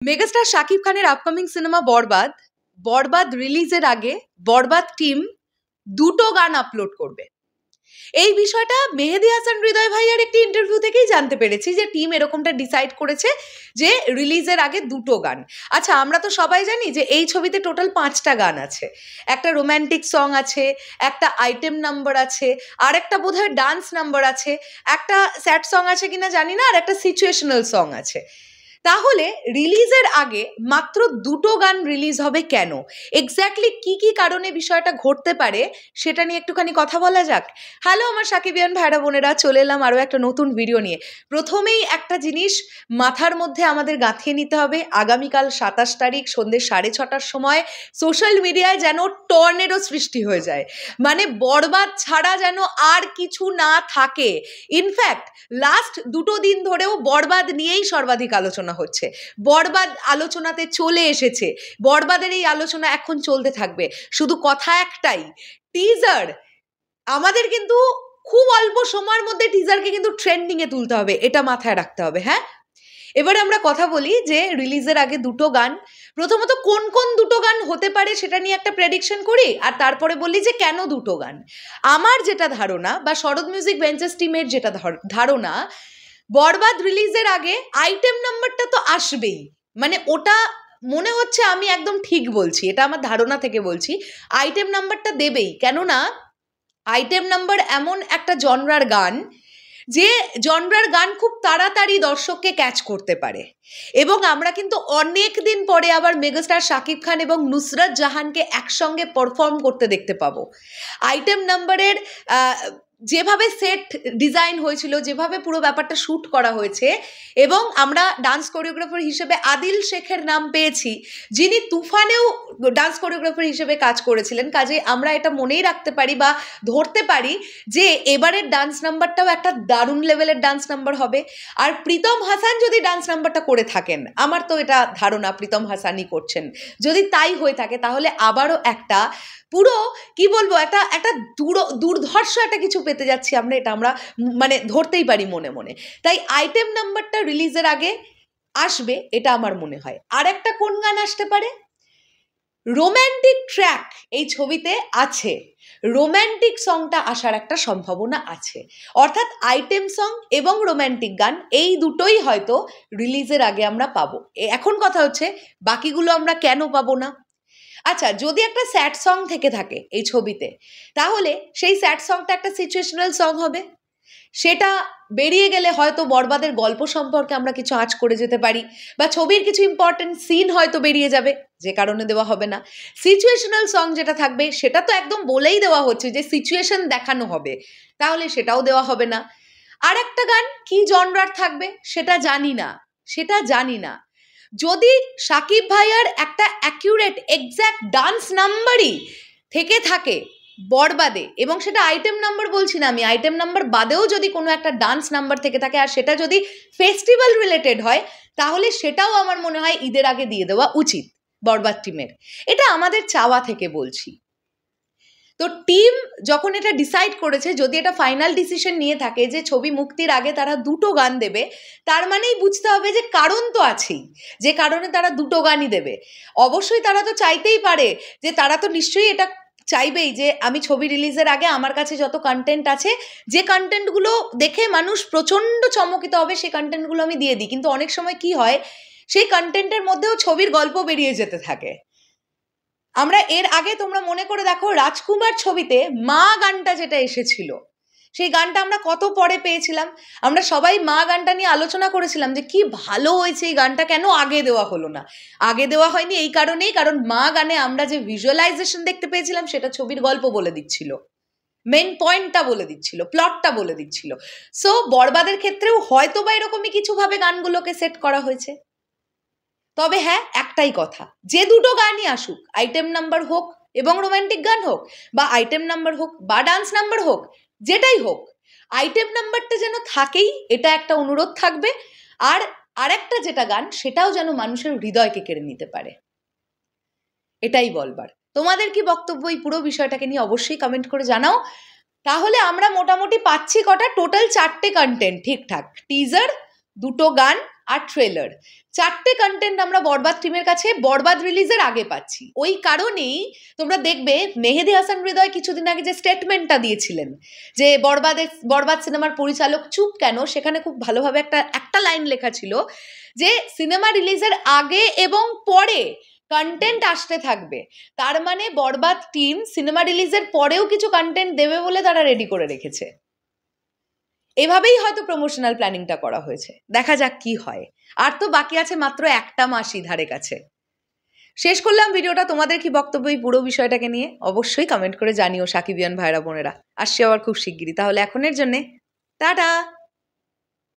Megastar Shakib খানের upcoming cinema বরবাদ বরবাদ রিলিজের আগে বরবাদ team দুটো গান আপলোড করবে। এই বিষয়টা মেহেদী হাসান হৃদয় ভাইয়ার একটি ইন্টারভিউ থেকেই জানতে পেরেছি যে টিম এরকমটা ডিসাইড করেছে যে রিলিজের আগে দুটো গান। আচ্ছা, আমরা তো সবাই জানি যে এই ছবিতে টোটাল 5টা গান আছে। একটা রোম্যান্টিক সং আছে, একটা আইটেম নাম্বার আছে, আর একটা বোধহয় ডান্স নাম্বার আছে, একটা স্যাড সং আছে কিনা জানি না, আর একটা সিচুয়েশনাল সং আছে। তাহলে রিলিজের আগে মাত্র দুটো গান রিলিজ হবে কেন? এক্স্যাক্টলি কি কি কারণে বিষয়টা ঘটতে পারে সেটা নিয়ে একটুখানি কথা বলা যাক। হ্যালো আমার সাকিবিয়ান ভাইরা বোনেরা, চলে এলাম আরও একটা নতুন ভিডিও নিয়ে। প্রথমেই একটা জিনিস মাথার মধ্যে আমাদের গাঁথিয়ে নিতে হবে, আগামীকাল 27 তারিখ সন্ধ্যে 6:30টার সময় সোশ্যাল মিডিয়ায় যেন টর্নেডো সৃষ্টি হয়ে যায়, মানে বরবাদ ছাড়া যেন আর কিছু না থাকে। ইনফ্যাক্ট লাস্ট দুটো দিন ধরেও বরবাদ নিয়েই সর্বাধিক আলোচনা হচ্ছে, বরবাদ আলোচনাতে চলে এসেছে, বরবাদের এই আলোচনা এখন চলতে থাকবে। শুধু কথা একটাই, টিজার আমাদের কিন্তু খুব অল্প সময়ের মধ্যে টিজারকে কিন্তু ট্রেন্ডিং এ তুলতে হবে, এটা মাথায় রাখতে হবে। হ্যাঁ, এবারে আমরা কথা বলি যে রিলিজের আগে দুটো গান, প্রথমত কোন কোন দুটো গান হতে পারে সেটা নিয়ে একটা প্রেডিকশন করি, আর তারপরে বলি যে কেন দুটো গান। আমার যেটা ধারণা বা শরৎ মিউজিক ভেঞ্চার্স টিমের যেটা ধারণা, বরবাদ রিলিজের আগে আইটেম নাম্বারটা তো আসবেই, মানে ওটা মনে হচ্ছে, আমি একদম ঠিক বলছি, এটা আমার ধারণা থেকে বলছি, আইটেম নাম্বারটা দেবেই। কেননা আইটেম নাম্বার এমন একটা জনরার গান, যে জনরার গান খুব তাড়াতাড়ি দর্শককে ক্যাচ করতে পারে। এবং আমরা কিন্তু অনেক দিন পরে আবার মেগাস্টার শাকিব খান এবং নুসরাত জাহানকে একসঙ্গে পারফর্ম করতে দেখতে পাবো। আইটেম নাম্বারের যেভাবে সেট ডিজাইন হয়েছিল, যেভাবে পুরো ব্যাপারটা শ্যুট করা হয়েছে, এবং আমরা ডান্স কোরিওগ্রাফার হিসেবে আদিল শেখের নাম পেয়েছি, যিনি তুফানেও ডান্স কোরিওগ্রাফার হিসেবে কাজ করেছিলেন। কাজে আমরা এটা মনেই রাখতে পারি বা ধরতে পারি যে এবারের ডান্স নাম্বারটাও একটা দারুণ লেভেলের ডান্স নাম্বার হবে। আর প্রীতম হাসান যদি ডান্স নাম্বারটা করে থাকেন, আমার তো এটা ধারণা প্রীতম হাসানই করছেন, যদি তাই হয়ে থাকে তাহলে আবারও একটা পুরো কি বলবো, একটা দুর্ধর্ষ একটা কিছু পেতে যাচ্ছি আমরা, এটা আমরা মানে ধরতেই পারি মনে মনে। তাই আইটেম নাম্বারটা রিলিজের আগে আসবে, এটা আমার মনে হয়। আর একটা কোন গান আসতে পারে, রোম্যান্টিক ট্র্যাক এই ছবিতে আছে, রোম্যান্টিক সংটা আসার একটা সম্ভাবনা আছে। অর্থাৎ আইটেম সং এবং রোম্যান্টিক গান এই দুটোই হয়তো রিলিজের আগে আমরা পাবো। এখন কথা হচ্ছে বাকিগুলো আমরা কেন পাবো না। আচ্ছা, যদি একটা স্যাড সং থেকে থাকে এই ছবিতে, তাহলে সেই স্যাড সংটা একটা সিচুয়েশনাল সং হবে, সেটা বেরিয়ে গেলে হয়তো বরবাদের গল্প সম্পর্কে আমরা কিছু আঁচ করে যেতে পারি, বা ছবির কিছু ইম্পর্টেন্ট সিন হয়তো বেরিয়ে যাবে, যে কারণে দেওয়া হবে না। সিচুয়েশনাল সং যেটা থাকবে সেটা তো একদম বলেই দেওয়া হচ্ছে যে সিচুয়েশন দেখানো হবে, তাহলে সেটাও দেওয়া হবে না। আর একটা গান কি জনরার থাকবে সেটা জানি না। যদি শাকিব ভাইয়ার একটা অ্যাকিউরেট এক্স্যাক্ট ডান্স নাম্বারই থেকে থাকে বরবাদে, এবং সেটা আইটেম নাম্বার বলছি না আমি, আইটেম নাম্বার বাদেও যদি কোনো একটা ডান্স নাম্বার থেকে থাকে, আর সেটা যদি ফেস্টিভ্যাল রিলেটেড হয়, তাহলে সেটাও আমার মনে হয় ঈদের আগে দিয়ে দেওয়া উচিত বরবাদ টিমের। এটা আমাদের চাওয়া থেকে বলছি। তো টিম যখন এটা ডিসাইড করেছে, যদি এটা ফাইনাল ডিসিশন নিয়ে থাকে যে ছবি মুক্তির আগে তারা দুটো গান দেবে, তার মানেই বুঝতে হবে যে কারণ তো আছেই, যে কারণে তারা দুটো গানই দেবে। অবশ্যই তারা তো চাইতেই পারে, যে তারা তো নিশ্চয়ই এটা চাইবেই যে আমি ছবি রিলিজের আগে আমার কাছে যত কন্টেন্ট আছে, যে কন্টেন্টগুলো দেখে মানুষ প্রচণ্ড চমকিত হবে, সেই কন্টেন্টগুলো আমি দিয়ে দিই। কিন্তু অনেক সময় কি হয়, সেই কন্টেন্টের মধ্যেও ছবির গল্প বেরিয়ে যেতে থাকে। আমরা এর আগে তোমরা মনে করে দেখো, রাজকুমার ছবিতে মা গানটা যেটা এসেছিল, সেই গানটা আমরা কত পরে পেয়েছিলাম। আমরা সবাই মা গানটা নিয়ে আলোচনা করেছিলাম যে কি ভালো হয়েছে এই গানটা, কেন আগে দেওয়া হলো না। আগে দেওয়া হয়নি এই কারণেই, কারণ মা গানে আমরা যে ভিজুয়ালাইজেশন দেখতে পেয়েছিলাম সেটা ছবির গল্প বলে দিচ্ছিল, মেন পয়েন্টটা বলে দিচ্ছিল, প্লটটা বলে দিচ্ছিল। সো বরবাদের ক্ষেত্রেও হয়তো বা এরকমই কিছুভাবে গানগুলোকে সেট করা হয়েছে। তবে হ্যাঁ, একটাই কথা, যে দুটো গানই আসুক, আইটেম নাম্বার হোক এবং রোম্যান্টিক গান হোক, বা আইটেম নাম্বার হোক বা ডান্স নাম্বার হোক, যেটাই হোক, আইটেম নাম্বারটা যেন থাকেই, এটা একটা অনুরোধ থাকবে। আর আরেকটা যেটা গান, সেটাও যেন মানুষের হৃদয়কে কেড়ে নিতে পারে, এটাই বলবার। তোমাদের কি বক্তব্য এই পুরো বিষয়টাকে নিয়ে অবশ্যই কমেন্ট করে জানাও। তাহলে আমরা মোটামুটি পাচ্ছি কটা, টোটাল 4টে কন্টেন্ট ঠিকঠাক, টিজার, দুটো গান আর ট্রেলার, 4টে কন্টেন্ট আমরা বরবাদ টিমের কাছে বরবাদ রিলিজের আগে পাচ্ছি। ওই কারণেই তোমরা দেখবে মেহেদী হাসান হৃদয় কিছুদিন আগে যে স্টেটমেন্টটা দিয়েছিলেন যে বরবাদ সিনেমার পরিচালক চুপ কেন, সেখানে খুব ভালোভাবে একটা লাইন লেখা ছিল যে সিনেমা রিলিজের আগে এবং পরে কন্টেন্ট আসতে থাকবে। তার মানে বরবাদ টিম সিনেমা রিলিজের পরেও কিছু কন্টেন্ট দেবে বলে তারা রেডি করে রেখেছে। এভাবেই হয়তো প্রমোশনাল প্ল্যানিংটা করা হয়েছে, দেখা যাক কি হয়। আর তো বাকি আছে মাত্র একটা মাসই ধারে কাছে। শেষ করলাম ভিডিওটা। তোমাদের কি বক্তব্য এই পুরো বিষয়টাকে নিয়ে অবশ্যই কমেন্ট করে জানিও সাকিবিয়ান ভাইরা বোনেরা। আসছি আবার খুব শিগগিরই। তাহলে এখনের জন্যে টাটা।